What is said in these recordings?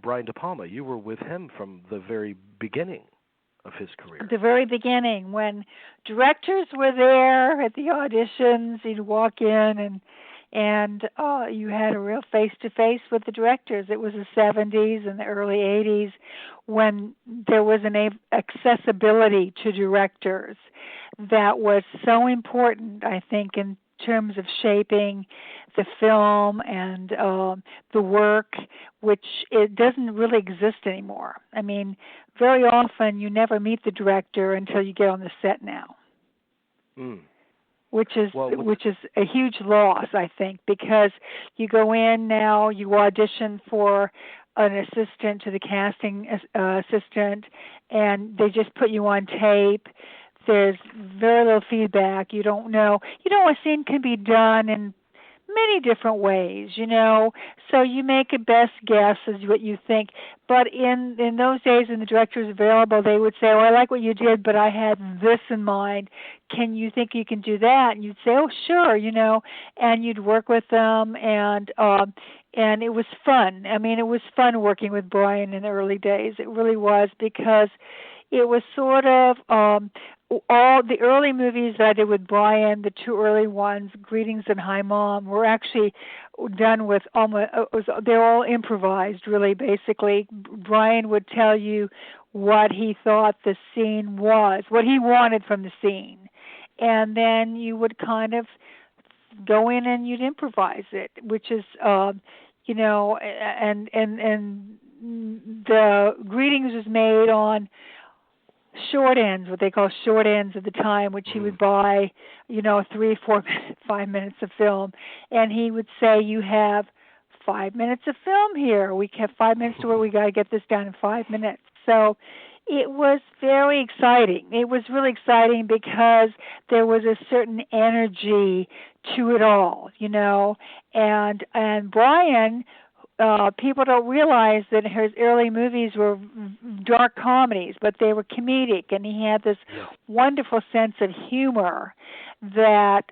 Brian De Palma. You were with him from the very beginning of his career. The very beginning, when directors were there at the auditions, you'd walk in and you had a real face-to-face with the directors. It was the 70s and the early 80s when there was an accessibility to directors that was so important, I think, in terms of shaping the film and the work, which it doesn't really exist anymore. I mean, very often you never meet the director until you get on the set now. Which is a huge loss, I think, because you go in now, you audition for an assistant to the casting assistant, and they just put you on tape. There's very little feedback. You don't know. A scene can be done in many different ways, so you make a best guess as what you think. But in those days when the director was available, they would say, I like what you did, but I had this in mind. Can you think you can do that? And you'd say, oh, sure, and you'd work with them, and it was fun. I mean, it was fun working with Brian in the early days. It really was, because it was sort of all the early movies that I did with Brian, the two early ones, Greetings and Hi Mom, were actually done with they're all improvised, really, basically. Brian would tell you what he thought the scene was, what he wanted from the scene. And then you would kind of go in and you'd improvise it, which is, and the Greetings was made on short ends, what they call short ends at the time, which he would buy, 3, 4, 5 minutes of film, and he would say, you have 5 minutes of film here. We have 5 minutes to where we got to get this done in 5 minutes. So it was very exciting. It was really exciting because there was a certain energy to it all, and Brian, people don't realize that his early movies were dark comedies, but they were comedic, and he had this wonderful sense of humor that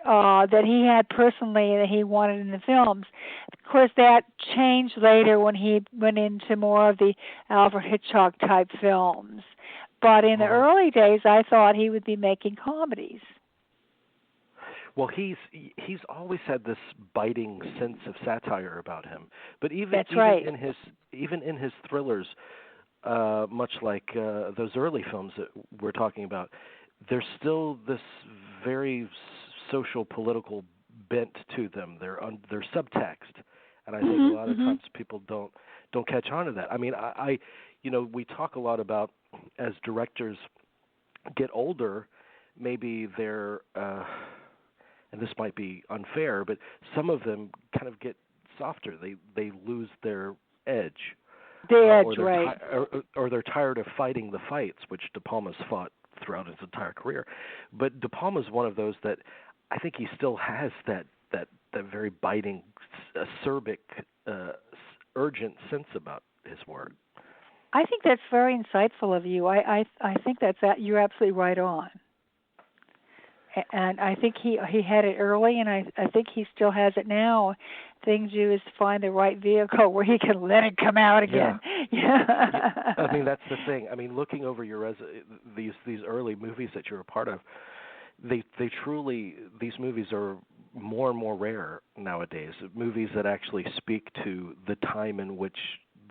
he had personally, that he wanted in the films. Of course, that changed later when he went into more of the Alfred Hitchcock type films. But in the early days, I thought he would be making comedies. Well, he's always had this biting sense of satire about him. But even in his thrillers, much like those early films that we're talking about, there's still this very social political bent to them. They're subtext, and I think a lot of times people don't catch on to that. I mean, I we talk a lot about, as directors get older, maybe they're and this might be unfair, but some of them kind of get softer. They lose their edge. Right. Or they're tired of fighting the fights, which De Palma's fought throughout his entire career. But De Palma's one of those that I think he still has that very biting, acerbic, urgent sense about his work. I think that's very insightful of you. I think you're absolutely right on. And I think he had it early, and I think he still has it now. Thing to do is find the right vehicle where he can let it come out again. Yeah. I mean, that's the thing. I mean, looking over your these early movies that you're a part of, they truly, these movies are more and more rare nowadays. Movies that actually speak to the time in which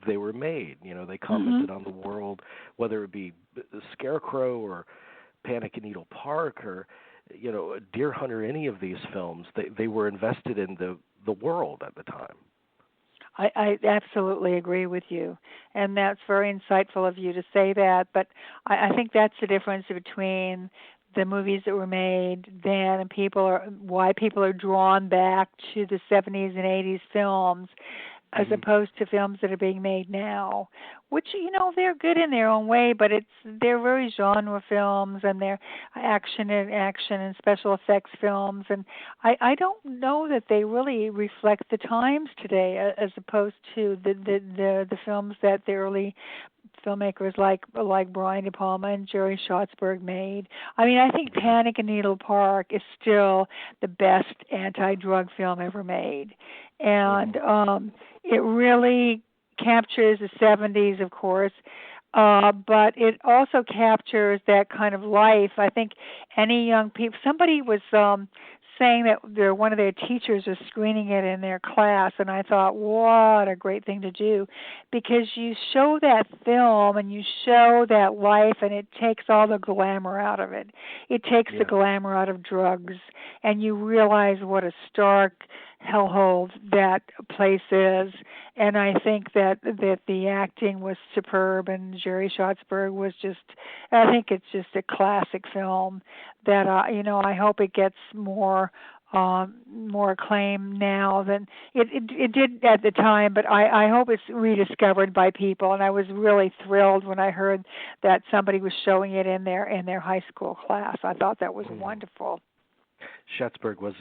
they were made. They commented on the world, whether it be Scarecrow or Panic in Needle Park or Deer Hunter, any of these films, they were invested in the world at the time. I absolutely agree with you, and that's very insightful of you to say that, but I think that's the difference between the movies that were made then and why people are drawn back to the 70s and 80s films as opposed to films that are being made now, which, they're good in their own way, but they're very genre films, and they're action and special effects films, and I don't know that they really reflect the times today as opposed to the films that the early filmmakers like Brian De Palma and Jerry Schatzberg made. I mean, I think Panic in Needle Park is still the best anti-drug film ever made, and it really captures the 70s, of course, but it also captures that kind of life. I think any young people, somebody was saying that one of their teachers was screening it in their class, and I thought, what a great thing to do, because you show that film and you show that life, and it takes all the glamour out of it. It takes the glamour out of drugs, and you realize what a stark hellhole that place is. And I think that the acting was superb, and Jerry Schatzberg was I think it's just a classic film that I hope it gets more acclaim now than it did at the time, but I hope it's rediscovered by people. And I was really thrilled when I heard that somebody was showing it in their high school class. I thought that was wonderful. Schatzberg was,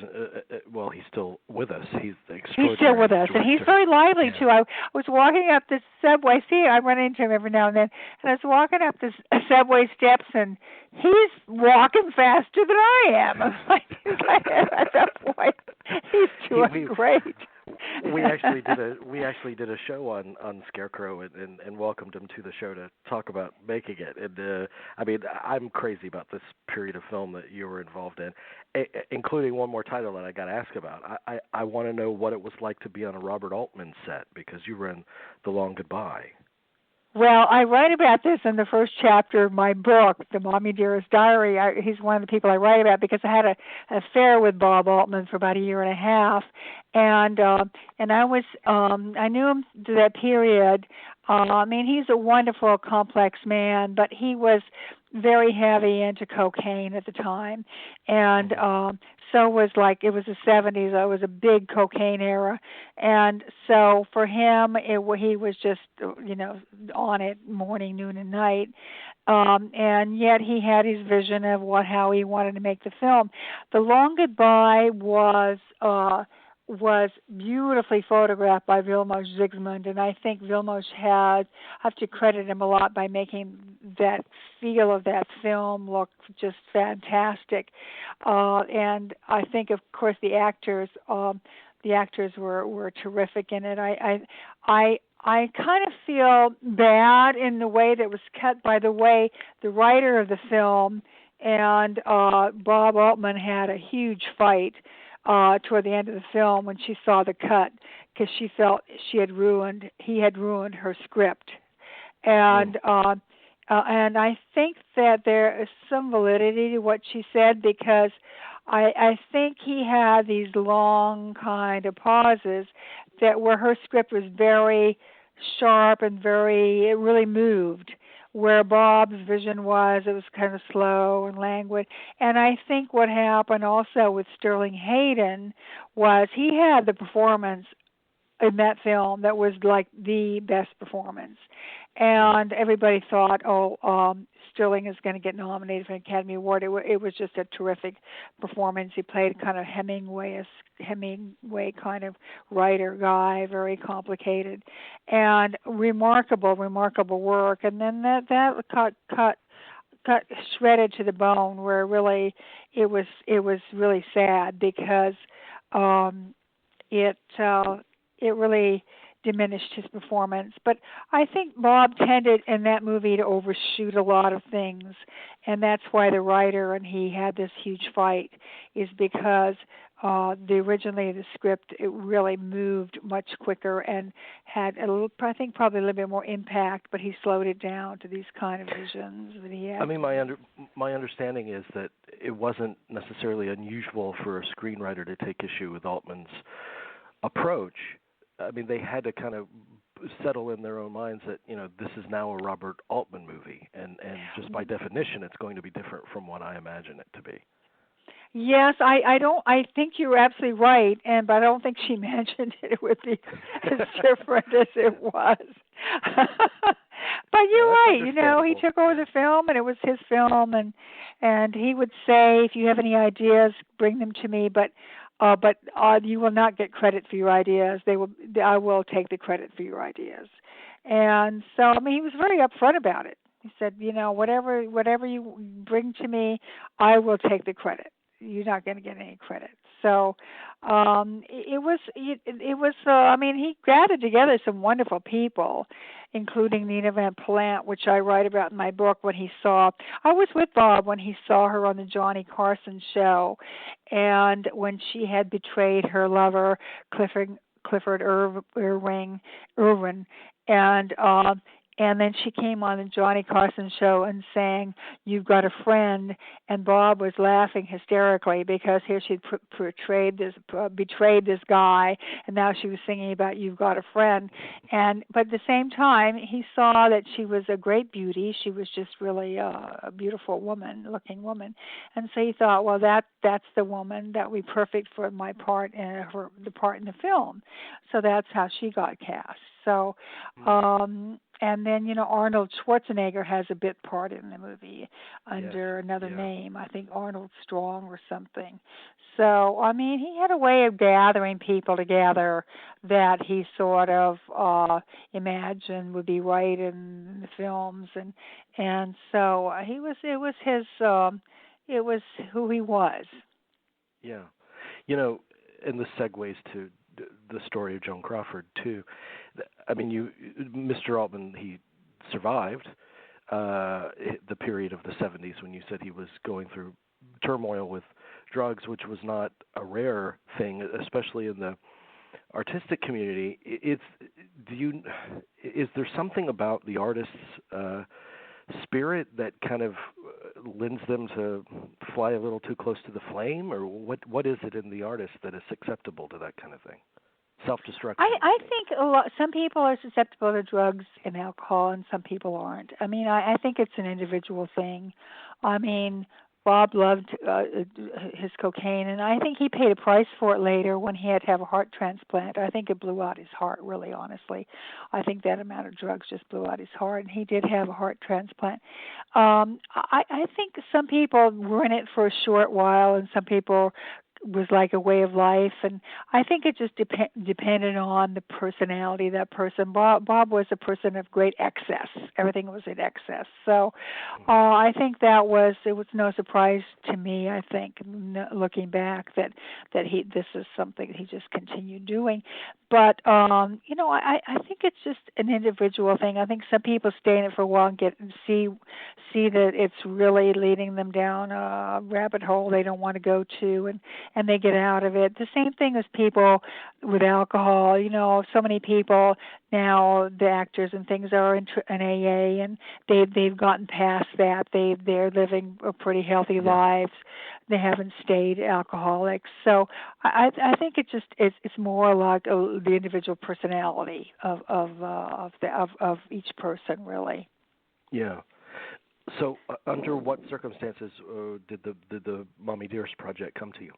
he's still with us. He's the extraordinary He's still with us, director. and he's very lively, too. I was walking up the subway. I run into him every now and then, and I was walking up the subway steps, and he's walking faster than I am. At that point, he's doing great. We actually did a show on Scarecrow and welcomed him to the show to talk about making it. And I'm crazy about this period of film that you were involved in, including one more title that I got to ask about. I want to know what it was like to be on a Robert Altman set, because you were in The Long Goodbye. Well, I write about this in the first chapter of my book, The Mommie Dearest Diary. He's one of the people I write about because I had an affair with Bob Altman for about a year and a half, and I knew him through that period. He's a wonderful, complex man, but he was very heavy into cocaine at the time, and so it was the 70s. It was a big cocaine era, and so for him, he was just on it morning, noon, and night, and yet he had his vision of how he wanted to make the film. The Long Goodbye was beautifully photographed by Vilmos Zsigmond, and I think Vilmos I have to credit him a lot by making that feel of that film look just fantastic. And I think, of course, the actors were terrific in it. I kind of feel bad in the way that it was cut by the way the writer of the film and Bob Altman had a huge fight toward the end of the film when she saw the cut, because she felt he had ruined her script, and I think that there is some validity to what she said, because I think he had these long kind of pauses where her script was very sharp and it really moved, where Bob's vision it was kind of slow and languid. And I think what happened also with Sterling Hayden was he had the performance in that film that was like the best performance. And everybody thought, Sterling is going to get nominated for an Academy Award. It was just a terrific performance. He played kind of Hemingway kind of writer guy, very complicated, and remarkable work. And then that cut shredded to the bone, where really it was really sad, because it really diminished his performance. But I think Bob tended in that movie to overshoot a lot of things, and that's why the writer and he had this huge fight, is because originally the script, it really moved much quicker and had probably a little bit more impact, but he slowed it down to these kind of visions that he had. My understanding is that it wasn't necessarily unusual for a screenwriter to take issue with Altman's approach. They had to kind of settle in their own minds that, this is now a Robert Altman movie, and just by definition, it's going to be different from what I imagine it to be. Yes, I think you're absolutely right, but I don't think she mentioned it would be as different as it was. But you're right, he took over the film, and it was his film, and he would say, if you have any ideas, bring them to me, but you will not get credit for your ideas. I will take the credit for your ideas. And so, he was very upfront about it. He said, whatever you bring to me, I will take the credit. You're not going to get any credit. So it was I mean, he gathered together some wonderful people, including Nina Van Plant, which I write about in my book. When he saw, I was with Bob when he saw her on the Johnny Carson show, and when she had betrayed her lover Clifford Irwin, and then she came on the Johnny Carson show and sang "You've Got a Friend," and Bob was laughing hysterically because here she'd betrayed this guy, and now she was singing about "You've Got a Friend." But at the same time, he saw that she was a great beauty. She was just really a beautiful looking woman, and so he thought, well, that's the woman that would be perfect for my part and the part in the film. So that's how she got cast. So. And then, Arnold Schwarzenegger has a bit part in the movie under another name. I think Arnold Strong or something. So, I mean, he had a way of gathering people together that he sort of imagined would be right in the films, and so it was who he was. Yeah, and this segues to the story of Joan Crawford too. I mean, Mr. Altman, he survived the period of the 70s when you said he was going through turmoil with drugs, which was not a rare thing, especially in the artistic community. Is there something about the artist's spirit that kind of lends them to fly a little too close to the flame, or what is it in the artist that is acceptable to that kind of thing? Self-destruction. I think some people are susceptible to drugs and alcohol, and some people aren't. I mean, I think it's an individual thing. I mean, Bob loved his cocaine, and I think he paid a price for it later when he had to have a heart transplant. I think it blew out his heart, really, honestly. I think that amount of drugs just blew out his heart, and he did have a heart transplant. I think some people were in it for a short while, and some people was like a way of life, and I think it just depended on the personality of that person. Bob was a person of great excess. Everything was in excess. So I think it was no surprise to me, I think, looking back, that this is something he just continued doing. But I think it's just an individual thing. I think some people stay in it for a while and see that it's really leading them down a rabbit hole they don't want to go to, and they get out of it. The same thing as people with alcohol. So many people now, the actors and things, are in AA, and they've gotten past that. They're living a pretty healthy lives. They haven't stayed alcoholics. So I think it's more like the individual personality of each person, really. Yeah. So under what circumstances did the Mommie Dearest project come to you?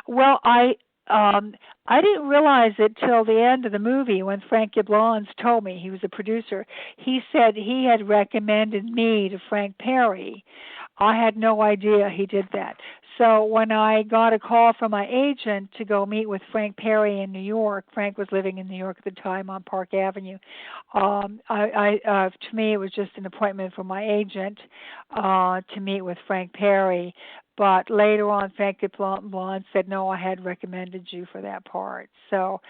Well, I didn't realize it till the end of the movie when Frank Yablans told me. He was a producer. He said he had recommended me to Frank Perry. I had no idea he did that. So when I got a call from my agent to go meet with Frank Perry in New York, Frank was living in New York at the time on Park Avenue. To me, it was just an appointment for my agent to meet with Frank Perry. But later on, Frank De Palma said, no, I had recommended you for that part. So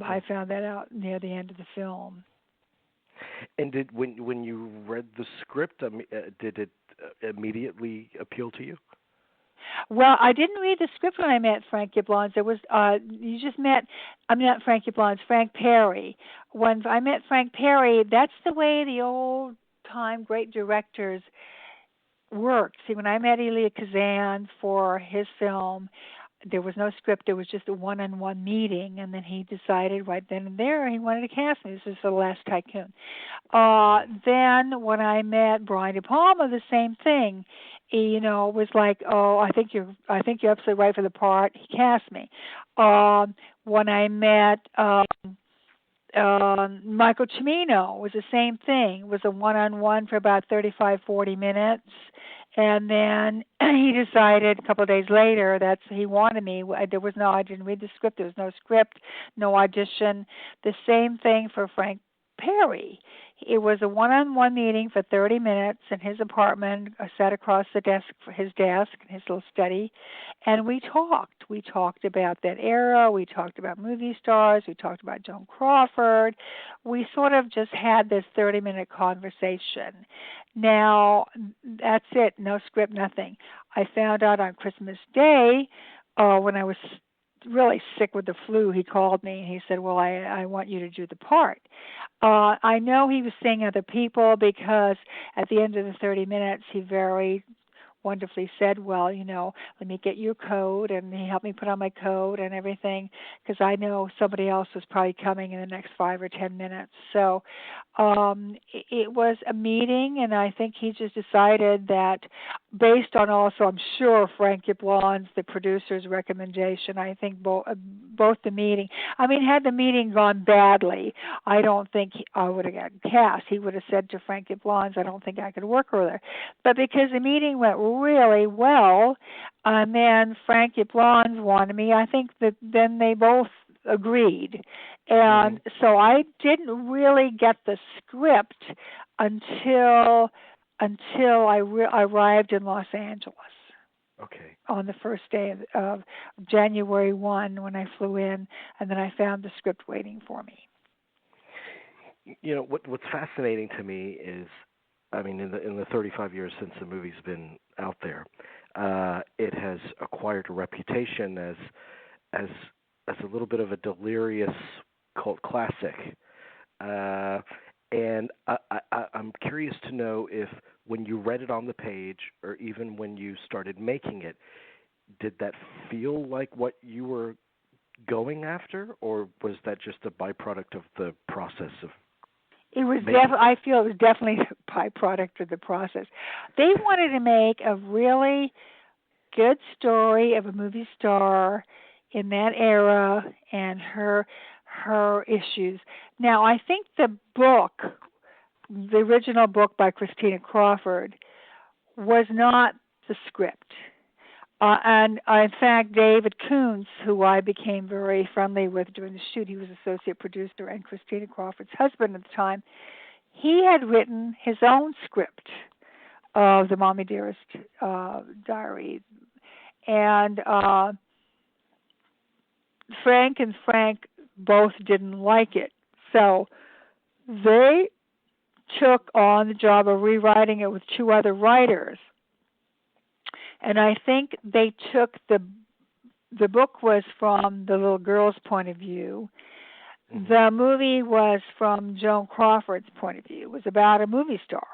I found that out near the end of the film. And when you read the script, did it immediately appeal to you? Well, I didn't read the script when I met Frank Yablans. There was not Frank Yablans, Frank Perry. When I met Frank Perry, that's the way the old-time great directors worked. See, when I met Elia Kazan for his film, there was no script. There was just a one-on-one meeting, and then he decided right then and there he wanted to cast me. This is The Last Tycoon. Then when I met Brian De Palma, the same thing. He, was like, oh, I think you're absolutely right for the part. He cast me. When I met Michael Cimino, it was the same thing. It was a one-on-one for about 35-40 minutes. And then he decided a couple of days later that he wanted me. I didn't read the script. There was no script, no audition. The same thing for Frank Perry. It was a one-on-one meeting for 30 minutes in his apartment. I sat across his desk, in his little study, and we talked. We talked about that era. We talked about movie stars. We talked about Joan Crawford. We sort of just had this 30-minute conversation. Now, that's it. No script, nothing. I found out on Christmas Day when I was really sick with the flu, he called me and he said, well, I want you to do the part. I know he was seeing other people because at the end of the 30 minutes, he very wonderfully said, well, let me get your coat, and he helped me put on my coat and everything because I know somebody else was probably coming in the next 5 or 10 minutes. So it was a meeting, and I think he just decided that based on also, I'm sure, Frank Yablon's, the producer's recommendation, I think both the meeting, had the meeting gone badly, I don't think I would have gotten cast. He would have said to Frank Yablon's, I don't think I could work with her. But because the meeting went really well, and then Frank Yablon's wanted me, I think that then they both agreed. And so I didn't really get the script until I arrived in Los Angeles. Okay. On the first day of January 1 when I flew in, and then I found the script waiting for me. What's fascinating to me is, in the 35 years since the movie's been out there, it has acquired a reputation as a little bit of a delirious cult classic. And I'm curious to know if when you read it on the page or even when you started making it, did that feel like what you were going after, or was that just a byproduct of the process of It was I feel it was definitely a byproduct of the process. They wanted to make a really good story of a movie star in that era and her issues. Now, I think the original book by Christina Crawford, was not the script. And in fact, David Koontz, who I became very friendly with during the shoot, he was associate producer and Christina Crawford's husband at the time, he had written his own script of the Mommie Dearest diary. And Frank and Frank both didn't like it. So they took on the job of rewriting it with 2 other writers. And I think they took the book was from the little girl's point of view. The movie was from Joan Crawford's point of view. It was about a movie star.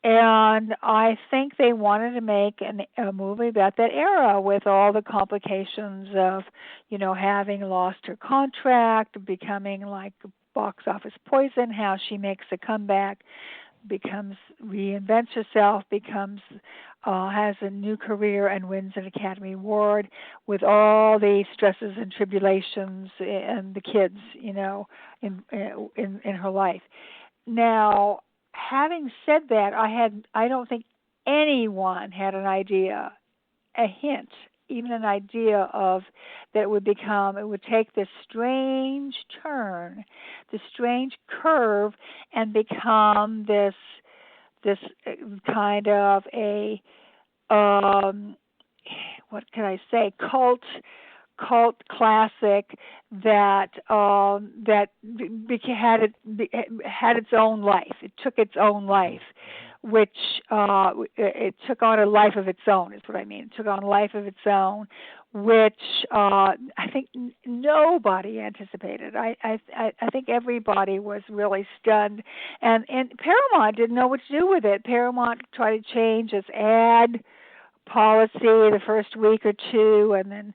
And I think they wanted to make a movie about that era with all the complications of, having lost her contract, becoming like box office poison, how she makes a comeback, reinvents herself, has a new career and wins an Academy Award with all the stresses and tribulations and the kids, in her life. Now, having said that, I don't think anyone had an idea, a hint, even an idea of that it would take this strange turn, this strange curve, and become this kind of a what can I say, cult classic that had its own life. It took its own life, which it took on a life of its own, is what I mean. It took on a life of its own, which I think nobody anticipated. I think everybody was really stunned, and Paramount didn't know what to do with it. Paramount tried to change its ad policy the first week or 2, and then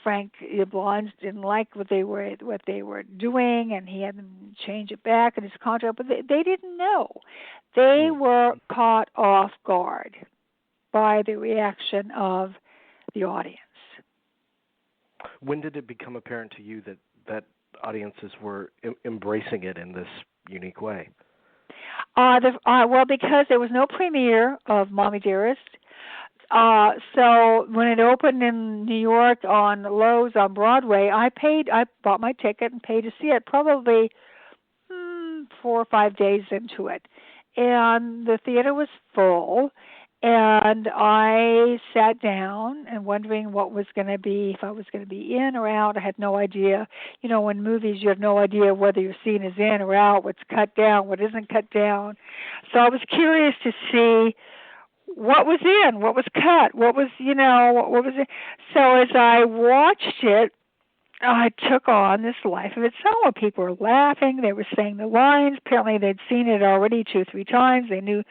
Frank Yablon didn't like what they were doing, and he had them change it back in his contract. But they didn't know. They were caught off guard by the reaction of the audience. When did it become apparent to you that audiences were embracing it in this unique way? Well, because there was no premiere of Mommie Dearest. So when it opened in New York on Lowe's on Broadway, I bought my ticket and paid to see it. Probably 4 or 5 days into it, and the theater was full. And I sat down and wondering what was going to be, if I was going to be in or out. I had no idea. You know, in movies, you have no idea whether your scene is in or out, what's cut down, what isn't cut down. So I was curious to see what was in, what was cut, what was it. So as I watched it, I took on this life of its own. People were laughing. They were saying the lines. Apparently, they'd seen it already 2 or 3 times. They knew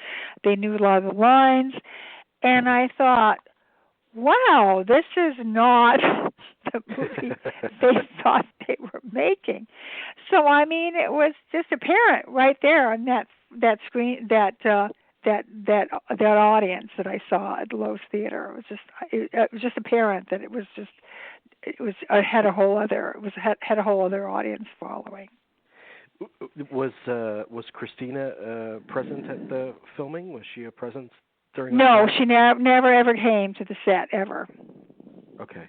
a lot of the lines. And I thought, wow, this is not the movie they thought they were making. So I mean, it was just apparent right there on that screen, that audience that I saw at the Lowe's Theater. It was just apparent that it had a whole other audience following. Was Christina present at the filming? Was she a presence during? No, she never ever came to the set ever. Okay.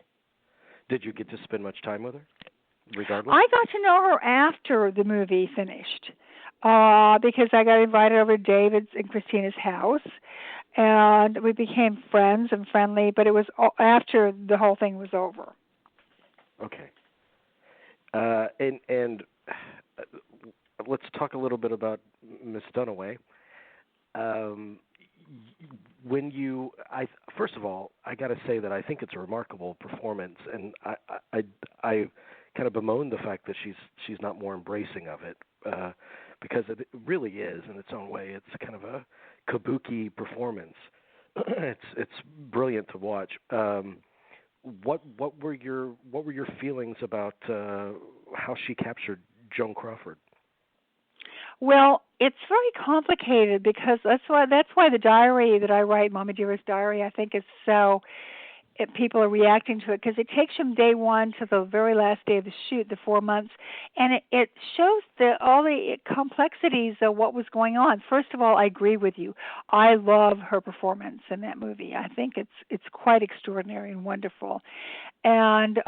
Did you get to spend much time with her? Regardless, I got to know her after the movie finished, because I got invited over to David's and Christina's house, and we became friends and friendly. But it was after the whole thing was over. Okay. And let's talk a little bit about Miss Dunaway. First of all, I got to say that I think it's a remarkable performance, and I kind of bemoan the fact that she's not more embracing of it, because it really is in its own way. It's kind of a kabuki performance. It's brilliant to watch. What were your feelings about how she captured Joan Crawford? Well, it's very complicated, because that's why the diary that I write, Mommie Dearest diary, I think is so. People are reacting to it because it takes from day one to the very last day of the shoot, the 4 months, and it shows all the complexities of what was going on. First of all, I agree with you. I love her performance in that movie. I think it's quite extraordinary and wonderful, and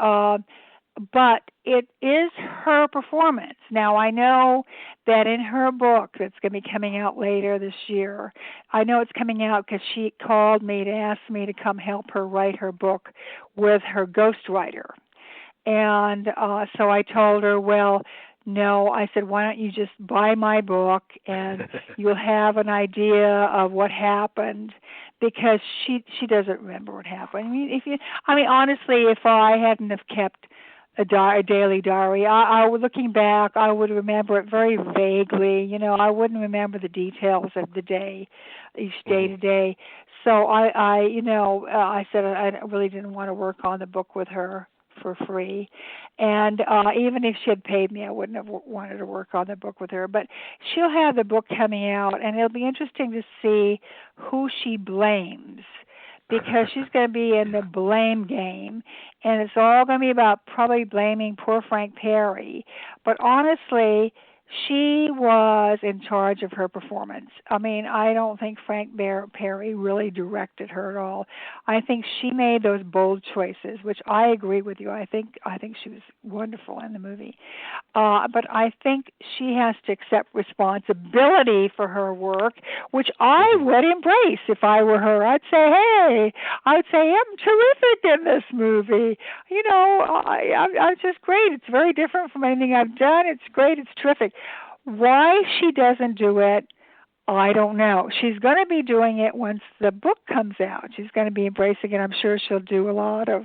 but it is her performance. Now, I know that in her book that's going to be coming out later this year, I know it's coming out because she called me to ask me to come help her write her book with her ghostwriter. And so I told her, well, no, I said, why don't you just buy my book and you'll have an idea of what happened, because she doesn't remember what happened. I mean, honestly, if I hadn't have kept a daily diary, looking back, I would remember it very vaguely. I wouldn't remember the details of the day, each day to day. So I said I really didn't want to work on the book with her for free, and even if she had paid me, I wouldn't have wanted to work on the book with her. But she'll have the book coming out, and it'll be interesting to see who she blames, because she's going to be in the blame game, and it's all going to be about probably blaming poor Frank Perry. But honestly, she was in charge of her performance. I mean, I don't think Frank Perry really directed her at all. I think she made those bold choices, which I agree with you. I think she was wonderful in the movie. But I think she has to accept responsibility for her work, which I would embrace if I were her. I'd say, hey, I'm terrific in this movie. I'm just great. It's very different from anything I've done. It's great. It's terrific. Why she doesn't do it, I don't know. She's going to be doing it once the book comes out. She's going to be embracing it. I'm sure she'll do a lot of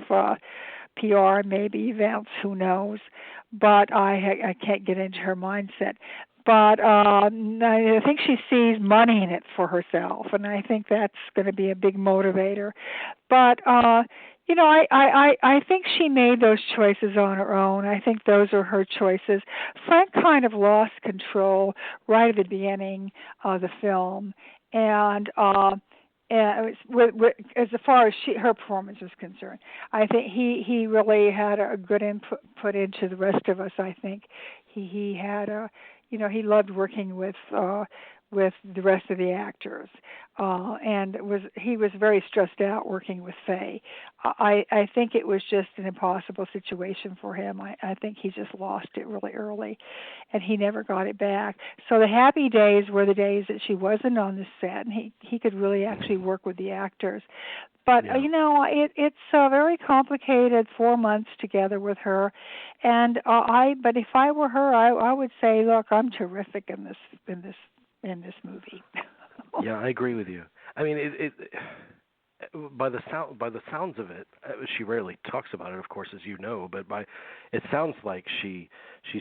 PR, maybe events, who knows. But I can't get into her mindset. But I think she sees money in it for herself, and I think that's going to be a big motivator. But I think she made those choices on her own. I think those are her choices. Frank kind of lost control right at the beginning of the film, and as far as her performance is concerned, I think he really had a good input into the rest of us. I think he had he loved working with with the rest of the actors, and he was very stressed out working with Faye. I think it was just an impossible situation for him. I think he just lost it really early, and he never got it back. So the happy days were the days that she wasn't on the set, and he could really actually work with the actors. But it's a very complicated 4 months together with her, and But if I were her, I would say, look, I'm terrific in this movie. Yeah, I agree with you. I mean, it by the sounds of it, she rarely talks about it, of course, as you know. But it sounds like she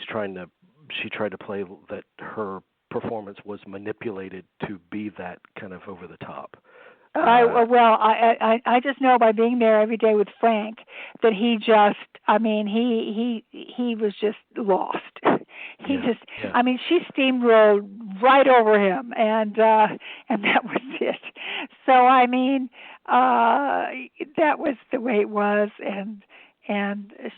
tried to play that her performance was manipulated to be that kind of over the top. I just know by being there every day with Frank that he was just lost. She steamrolled right over him, and that was it. So that was the way it was, and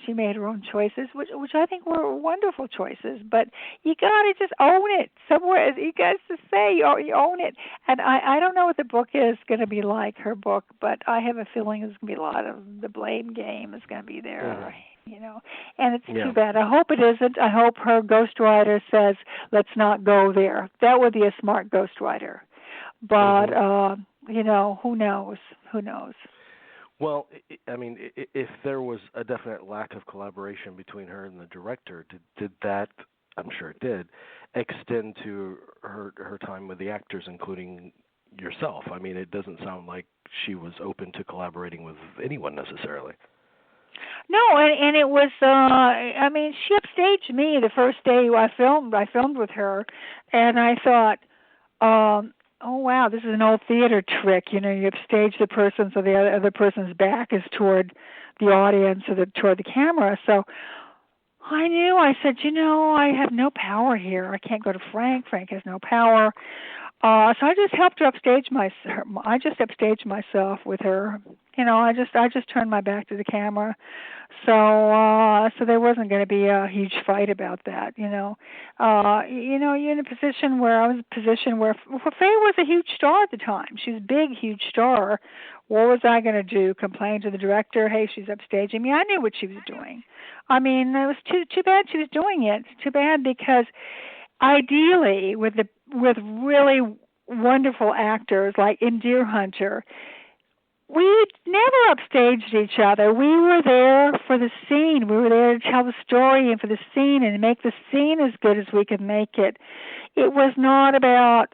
she made her own choices, which I think were wonderful choices. But you got to just own it somewhere. You got to say you own it. And I don't know what the book is going to be like, her book, but I have a feeling there's going to be a lot of the blame game is going to be there, And it's too bad. I hope it isn't. I hope her ghostwriter says, let's not go there. That would be a smart ghostwriter. But, who knows? Who knows? Well, I mean, if there was a definite lack of collaboration between her and the director, did that, I'm sure it did, extend to her time with the actors, including yourself? I mean, it doesn't sound like she was open to collaborating with anyone necessarily. No, and it was, she upstaged me the first day I filmed with her, and I thought, oh wow, this is an old theater trick. You upstage the person so the other person's back is toward the audience or toward the camera. So I knew. I said, I have no power here. I can't go to Frank. Frank has no power. So I just helped her upstage I just upstaged myself with her. I just turned my back to the camera. So there wasn't going to be a huge fight about that. You're in a position where Faye was a huge star at the time. She was a big, huge star. What was I going to do? Complain to the director? Hey, she's upstaging me. I knew what she was doing. I mean, it was too bad she was doing it. It's too bad because ideally, with really wonderful actors like in Deer Hunter, we never upstaged each other. We were there for the scene. We were there to tell the story and for the scene and make the scene as good as we could make it. It was not about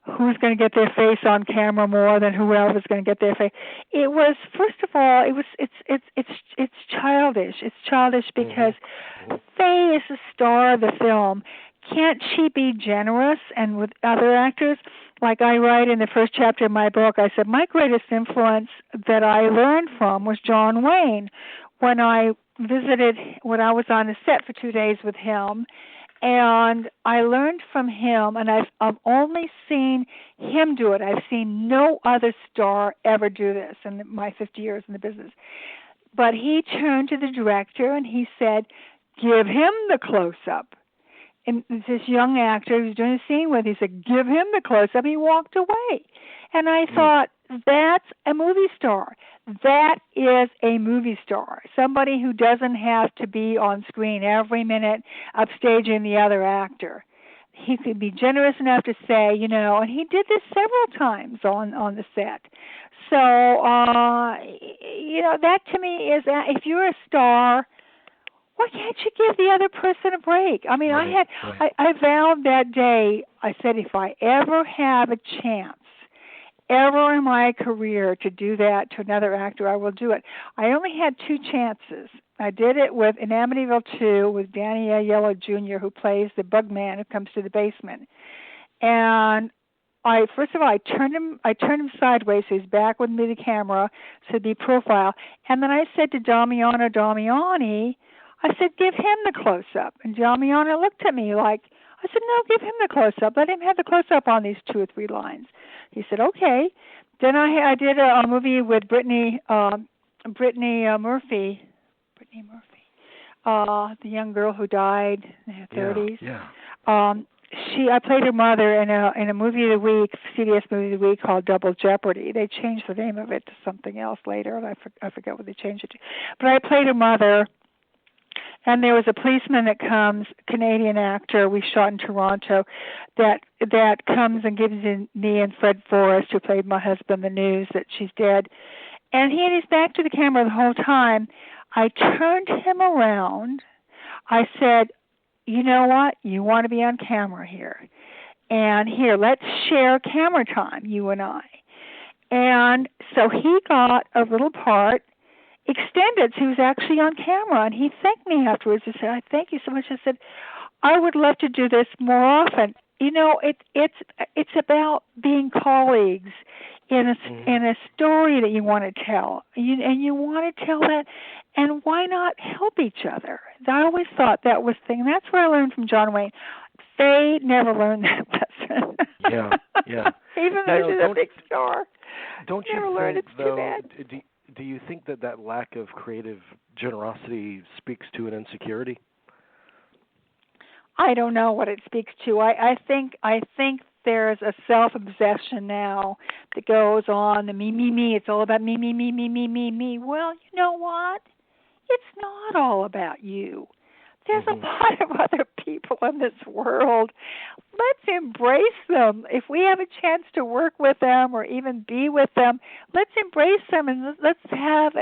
who's going to get their face on camera more than whoever was going to get their face. It was, first of all, it's childish. It's childish because Faye is the star of the film. Can't she be generous and with other actors? Like I write in the first chapter of my book, I said my greatest influence that I learned from was John Wayne. When I was on the set for 2 days with him, and I learned from him, and I've only seen him do it. I've seen no other star ever do this in my 50 years in the business. But he turned to the director and he said, give him the close-up. And this young actor who was doing a scene with, he said, give him the close-up. He walked away. And I thought, that's a movie star. That is a movie star. Somebody who doesn't have to be on screen every minute upstaging the other actor. He could be generous enough to say, and he did this several times on the set. So, that to me is, if you're a star, why can't you give the other person a break? I mean, I vowed that day, I said, if I ever have a chance, ever in my career to do that to another actor, I will do it. I only had 2 chances. I did it in Amityville 2 with Danny Aiello Jr., who plays the bug man who comes to the basement. And first of all, I turned him sideways so he's back with me, the camera, so it'd be profile. And then I said to Damiano Damiani, I said, give him the close-up. And Damiano looked at me like, I said, no, give him the close-up. Let him have the close-up on these 2 or 3 lines. He said, okay. Then I did a movie with Brittany Murphy, the young girl who died in her 30s. Yeah. I played her mother in a movie of the week, CBS movie of the week called Double Jeopardy. They changed the name of it to something else later, and I forget what they changed it to. But I played her mother, and there was a policeman that comes, Canadian actor we shot in Toronto, that comes and gives me and Fred Forrest, who played my husband, the news that she's dead. And he had his back to the camera the whole time. I turned him around. I said, you know what? You want to be on camera here. And here, let's share camera time, you and I. And so he got a little part extended, so he was actually on camera, and he thanked me afterwards. He said, I thank you so much. I said, I would love to do this more often. You know, it's about being colleagues in a story that you want to tell, and you want to tell that, and why not help each other? I always thought that was the thing. That's what I learned from John Wayne. They never learned that lesson. Yeah. Even though she's a big star. Don't never you learned think, it's though, too bad. do you think that lack of creative generosity speaks to an insecurity? I don't know what it speaks to. I think there's a self-obsession now that goes on, the me. It's all about me. Well, you know what? It's not all about you. There's a lot of other people in this world. Let's embrace them. If we have a chance to work with them or even be with them, let's embrace them and let's have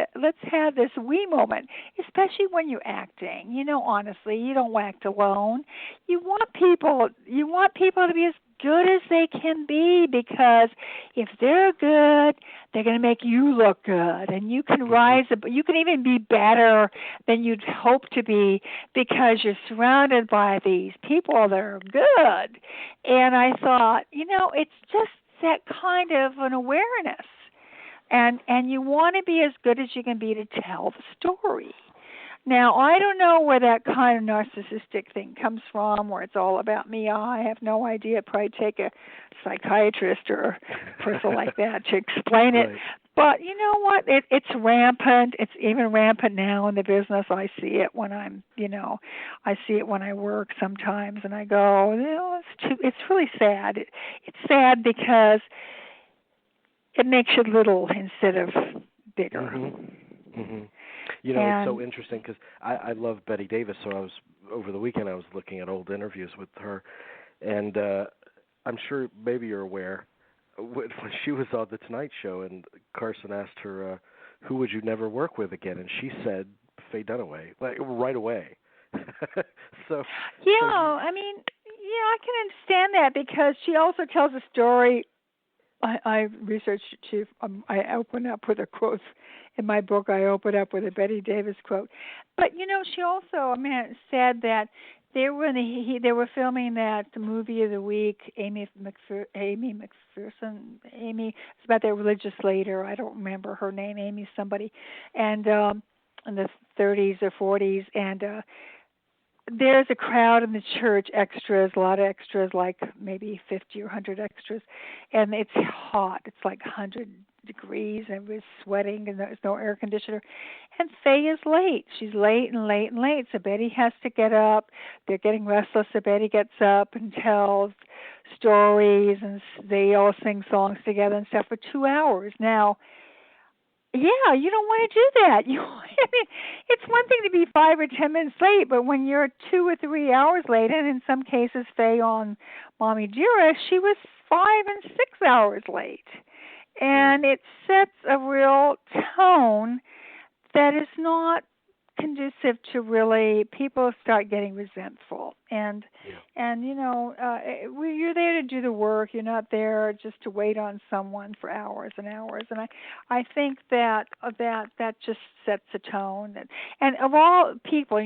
this we moment. Especially when you're acting. You know, honestly, you don't act alone. You want people to be as good as they can be, because if they're good, they're going to make you look good, and you can rise up. You can even be better than you'd hope to be, because you're surrounded by these people that are good. And I thought, you know, it's just that kind of an awareness, and you want to be as good as you can be to tell the story. Now, I don't know where that kind of narcissistic thing comes from, where it's all about me. I have no idea. It'd probably take a psychiatrist or a person like that to explain it. Right. But you know what? It's rampant. It's even rampant now in the business. I see it when I see it when I work sometimes, and I go, it's really sad. It's sad because it makes you little instead of bigger. You know, it's so interesting because I love Betty Davis. So over the weekend I was looking at old interviews with her, and I'm sure maybe you're aware when she was on the Tonight Show and Carson asked her, "Who would you never work with again?" and she said Faye Dunaway, like right away. I mean, I can understand that, because she also tells a story. I researched it too. I open up with a quote in my book. I open up with a Betty Davis quote. But you know, she also, said that they were filming that movie of the week. Amy McPherson. It's about that religious leader. I don't remember her name. Amy somebody, and in the 30s or 40s, and there's a crowd in the church, extras, a lot of extras, like maybe 50 or 100 extras, and it's hot. It's like 100 degrees, and everybody's sweating, and there's no air conditioner. And Faye is late. She's late. So Betty has to get up. They're getting restless, so Betty gets up and tells stories, and they all sing songs together and stuff for 2 hours. Now, yeah, you don't want to do that. It's one thing to be 5 or 10 minutes late, but when you're 2 or 3 hours late, and in some cases, Faye on Mommie Dearest, she was 5 and 6 hours late. And it sets a real tone that is not conducive to really, people start getting resentful. And you're there to do the work. You're not there just to wait on someone for hours and hours. And I think that just sets a tone. And of all people,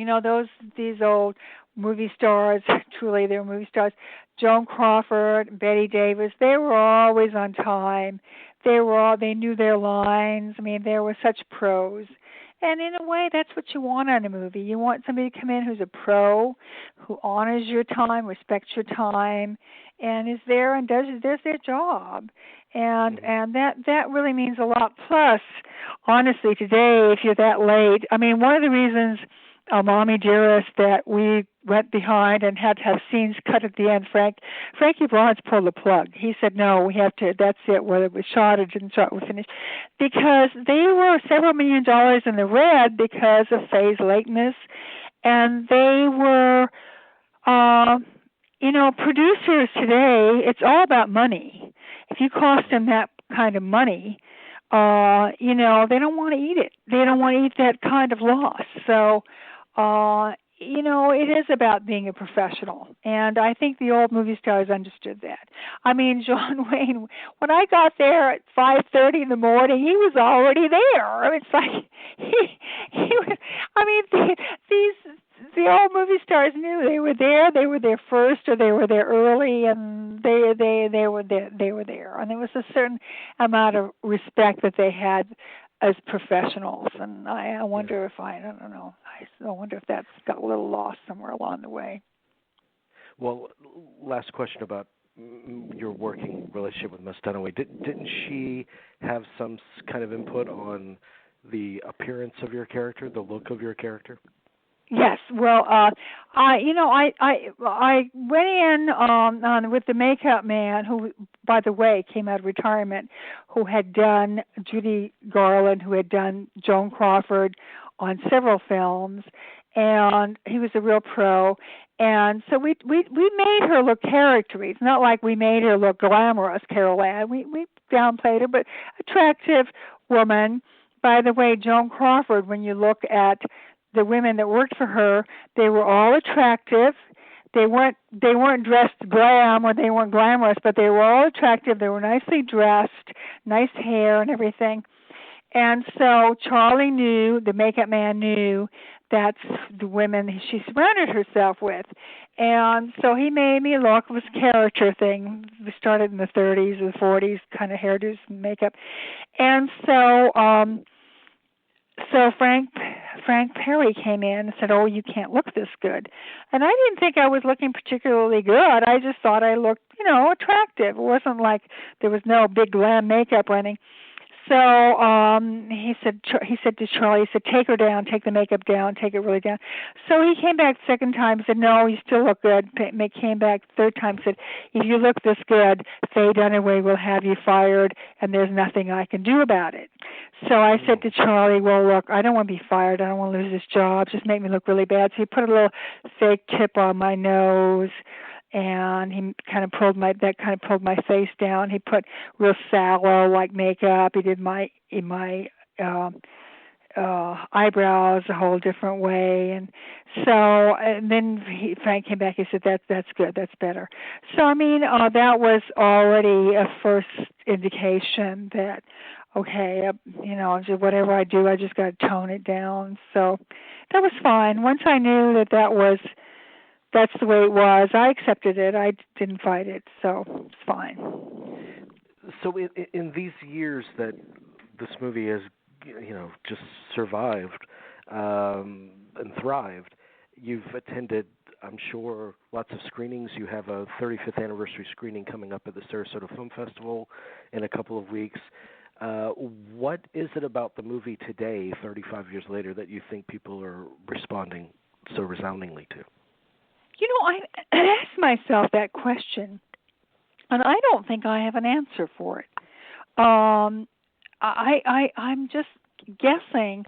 these old movie stars, truly they were movie stars, Joan Crawford, Betty Davis, they were always on time. They knew their lines. They were such pros. And in a way, that's what you want on a movie. You want somebody to come in who's a pro, who honors your time, respects your time, and is there and does their job. And that really means a lot. Plus, honestly, today, if you're that late, one of the reasons Mommie Dearest that we went behind and had to have scenes cut at the end. Frankie Lawrence pulled the plug. He said, "No, we have to. That's it. Whether it was shot or didn't shot, we finished," because they were several $1 million in the red because of phase lateness, and they were, producers today. It's all about money. If you cost them that kind of money, they don't want to eat it. They don't want to eat that kind of loss. So, it is about being a professional. And I think the old movie stars understood that. I mean, John Wayne, when I got there at 5:30 in the morning, he was already there. It's like, the old movie stars knew they were there. They were there first, or they were there early, and they were there. They were there, and there was a certain amount of respect that they had as professionals. And I wonder if I don't know. I wonder if that's got a little lost somewhere along the way. Well, last question about your working relationship with Miss Dunaway. Didn't she have some kind of input on the appearance of your character, the look of your character? Yes. Well, I went in with the makeup man, who, by the way, came out of retirement, who had done Judy Garland, who had done Joan Crawford on several films, and he was a real pro. And so we made her look charactery. It's not like we made her look glamorous, Carol Ann. We downplayed her, but attractive woman. By the way, Joan Crawford, when you look at the women that worked for her, they were all attractive. They weren't dressed glam, or they weren't glamorous, but they were all attractive. They were nicely dressed, nice hair and everything. And so Charlie knew, the makeup man knew, that's the women she surrounded herself with. And so he made me look, it was a character thing. We started in the 30s or the 40s, kind of hairdos and makeup. And so Frank Perry came in and said, "Oh, you can't look this good." And I didn't think I was looking particularly good. I just thought I looked, attractive. It wasn't like there was no big glam makeup or anything. So he said to Charlie, he said, "Take her down, take the makeup down, take it really down." So he came back the second time, said, "No, you still look good." Came back third time, said, "If you look this good, Faye Dunaway will have you fired, and there's nothing I can do about it." So I said to Charlie, "Well, look, I don't want to be fired. I don't want to lose this job. Just make me look really bad." So he put a little fake tip on my nose, and he kind of pulled my face down. He put real sallow like makeup. He did my eyebrows a whole different way, and then Frank came back. He said, "That's good. That's better." So that was already a first indication that, okay, whatever I do, I just got to tone it down. So that was fine. Once I knew that's the way it was, I accepted it. I didn't fight it, so it's fine. So in these years that this movie has, just survived and thrived, you've attended, I'm sure, lots of screenings. You have a 35th anniversary screening coming up at the Sarasota Film Festival in a couple of weeks. What is it about the movie today, 35 years later, that you think people are responding so resoundingly to? I asked myself that question, and I don't think I have an answer for it. I'm just guessing.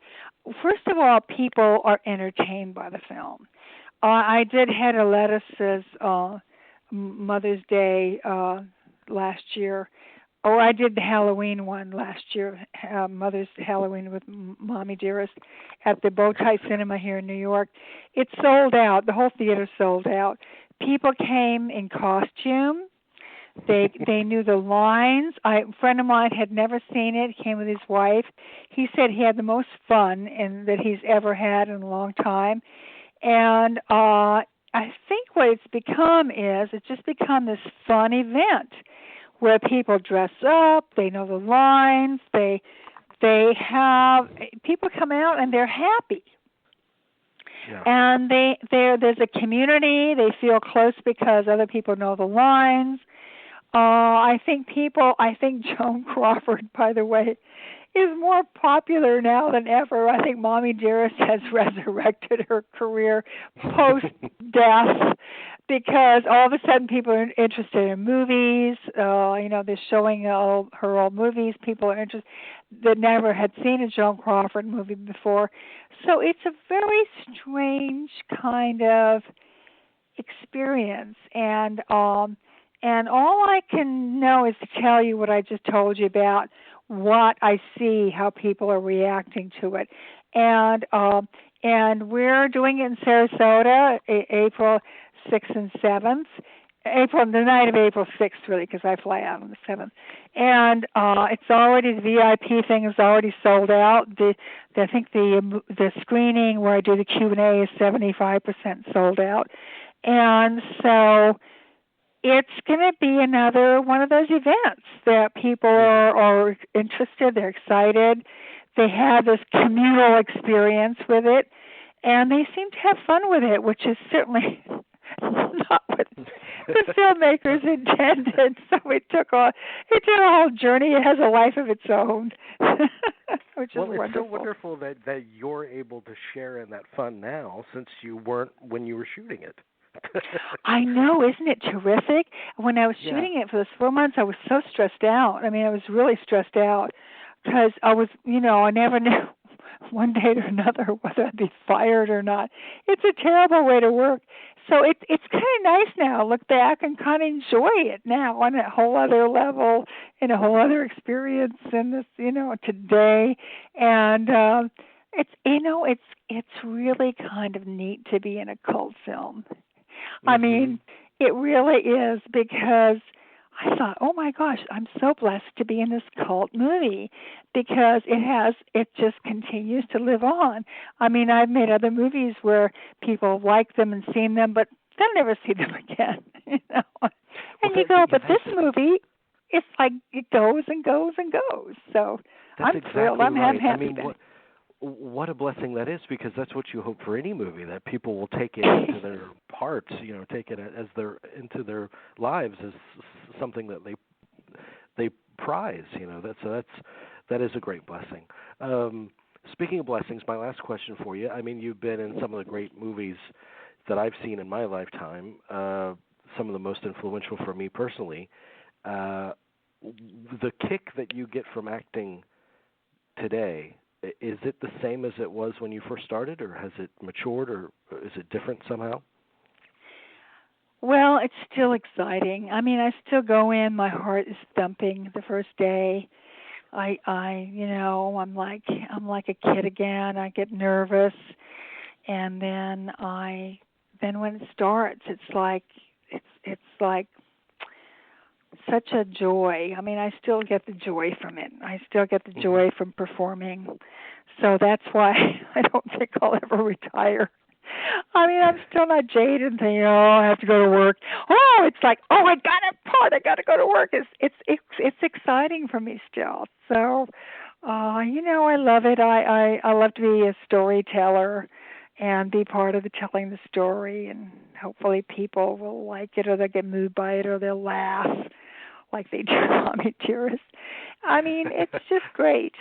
First of all, people are entertained by the film. I did Hedda Lettuce's Mother's Day last year. Oh, I did the Halloween one last year, Mother's Halloween with Mommie Dearest at the Bowtie Cinema here in New York. It sold out. The whole theater sold out. People came in costume. They knew the lines. A friend of mine had never seen it. He came with his wife. He said he had the most fun that he's ever had in a long time. And I think what it's become is it's just become this fun event where people dress up, they know the lines, people come out and they're happy. Yeah. And there's a community, they feel close because other people know the lines. I think Joan Crawford, by the way, is more popular now than ever. I think Mommie Dearest has resurrected her career post-death because all of a sudden people are interested in movies. They're showing her old movies. People are interested that never had seen a Joan Crawford movie before. So it's a very strange kind of experience, and all I can know is to tell you what I just told you about what I see, how people are reacting to it, and we're doing it in Sarasota, April 6th and 7th. The night of April 6th, really, because I fly out on the 7th. And it's already, the VIP thing is already sold out. I think the screening where I do the Q&A is 75% sold out. And so it's going to be another one of those events that people are interested, they're excited, they have this communal experience with it, and they seem to have fun with it, which is certainly not what the filmmakers intended. So it took a whole journey. It has a life of its own, which is wonderful. It's so wonderful that you're able to share in that fun now, since you weren't when you were shooting it. I know, isn't it terrific? When I was shooting it for those 4 months, I was so stressed out. I mean, I was really stressed out because I was, I never knew one day or another whether I'd be fired or not. It's a terrible way to work. So it's kind of nice now. Look back and kind of enjoy it now on a whole other level, in a whole other experience in this, today. And it's really kind of neat to be in a cult film. Mm-hmm. I mean, it really is, because I thought, oh my gosh, I'm so blessed to be in this cult movie, because it just continues to live on. I mean, I've made other movies where people like them and seen them, but they'll never see them again, And you go, but this movie, it's like it goes and goes and goes. So I'm thrilled. I'm happy. I mean, what a blessing that is, because that's what you hope for any movie, that people will take it into their hearts, take it as into their lives as something that they prize. That is a great blessing. Speaking of blessings, my last question for you. I mean, you've been in some of the great movies that I've seen in my lifetime. Some of the most influential for me personally. The kick that you get from acting today, is it the same as it was when you first started, or has it matured, or is it different somehow? Well, it's still exciting. I mean, I still go in, my heart is thumping the first day. I'm like a kid again. I get nervous, and then when it starts, it's like such a joy. I mean, I still get the joy from it. I still get the joy from performing. So that's why I don't think I'll ever retire. I mean, I'm still not jaded and thinking, I have to go to work. Oh, it's like, I got a part. I got to go to work. It's exciting for me still. So, I love it. I love to be a storyteller and be part of telling the story, and hopefully people will like it, or they'll get moved by it, or they'll laugh like they do Mommie Dearest. I mean, it's just great.